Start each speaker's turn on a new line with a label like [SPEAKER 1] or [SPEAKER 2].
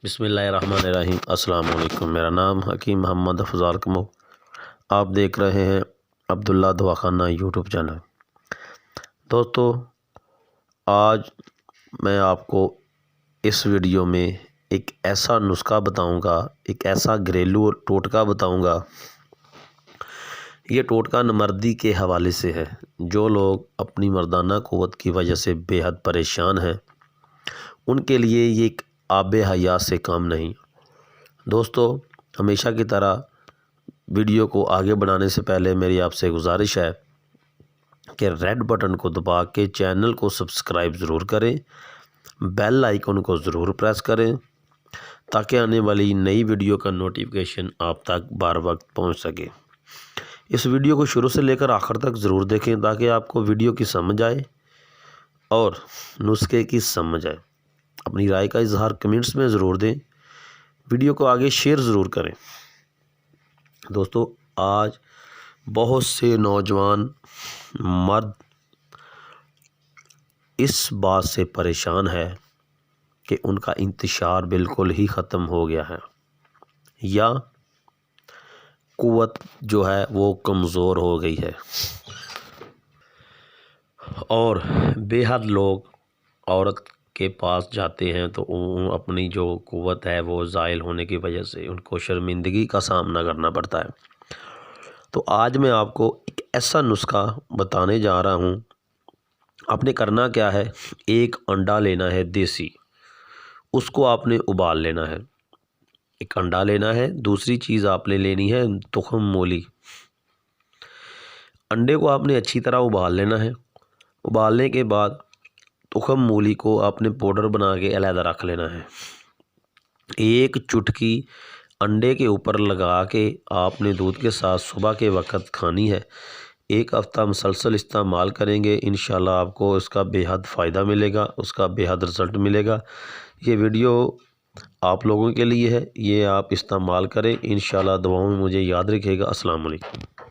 [SPEAKER 1] بسم اللہ الرحمن الرحیم۔ السلام علیکم، میرا نام حکیم محمد افضال کمو، آپ دیکھ رہے ہیں عبداللہ دواخانہ یوٹیوب چینل۔ دوستو، آج میں آپ کو اس ویڈیو میں ایک ایسا نسخہ بتاؤں گا، ایک ایسا گھریلو ٹوٹکا بتاؤں گا۔ یہ ٹوٹکا نامردی کے حوالے سے ہے۔ جو لوگ اپنی مردانہ قوت کی وجہ سے بے حد پریشان ہیں، ان کے لیے یہ ایک آب حیات سے کام نہیں۔ دوستو، ہمیشہ کی طرح ویڈیو کو آگے بڑھانے سے پہلے میری آپ سے گزارش ہے کہ ریڈ بٹن کو دبا کے چینل کو سبسکرائب ضرور کریں، بیل آئیکن کو ضرور پریس کریں تاکہ آنے والی نئی ویڈیو کا نوٹیفیکیشن آپ تک بار وقت پہنچ سکے۔ اس ویڈیو کو شروع سے لے کر آخر تک ضرور دیکھیں تاکہ آپ کو ویڈیو کی سمجھ آئے اور نسخے کی سمجھ آئے۔ اپنی رائے کا اظہار کمنٹس میں ضرور دیں، ویڈیو کو آگے شیئر ضرور کریں۔ دوستو، آج بہت سے نوجوان مرد اس بات سے پریشان ہے کہ ان کا انتشار بالکل ہی ختم ہو گیا ہے، یا قوت جو ہے وہ کمزور ہو گئی ہے، اور بے حد لوگ عورت کے پاس جاتے ہیں تو اپنی جو قوت ہے وہ زائل ہونے کی وجہ سے ان کو شرمندگی کا سامنا کرنا پڑتا ہے۔ تو آج میں آپ کو ایک ایسا نسخہ بتانے جا رہا ہوں۔ آپ نے کرنا کیا ہے، ایک انڈا لینا ہے دیسی، اس کو آپ نے ابال لینا ہے۔ ایک انڈا لینا ہے، دوسری چیز آپ نے لینی ہے تخم مولی۔ انڈے کو آپ نے اچھی طرح ابال لینا ہے۔ ابالنے کے بعد تخم مولی کو آپ نے پاؤڈر بنا کے علیحدہ رکھ لینا ہے۔ ایک چٹکی انڈے کے اوپر لگا کے آپ نے دودھ کے ساتھ صبح کے وقت کھانی ہے۔ ایک ہفتہ مسلسل استعمال کریں گے، انشاءاللہ آپ کو اس کا بے حد فائدہ ملے گا، اس کا بے حد رزلٹ ملے گا۔ یہ ویڈیو آپ لوگوں کے لیے ہے، یہ آپ استعمال کریں، انشاءاللہ دعاؤں میں مجھے یاد رکھے گا۔ السلام علیکم۔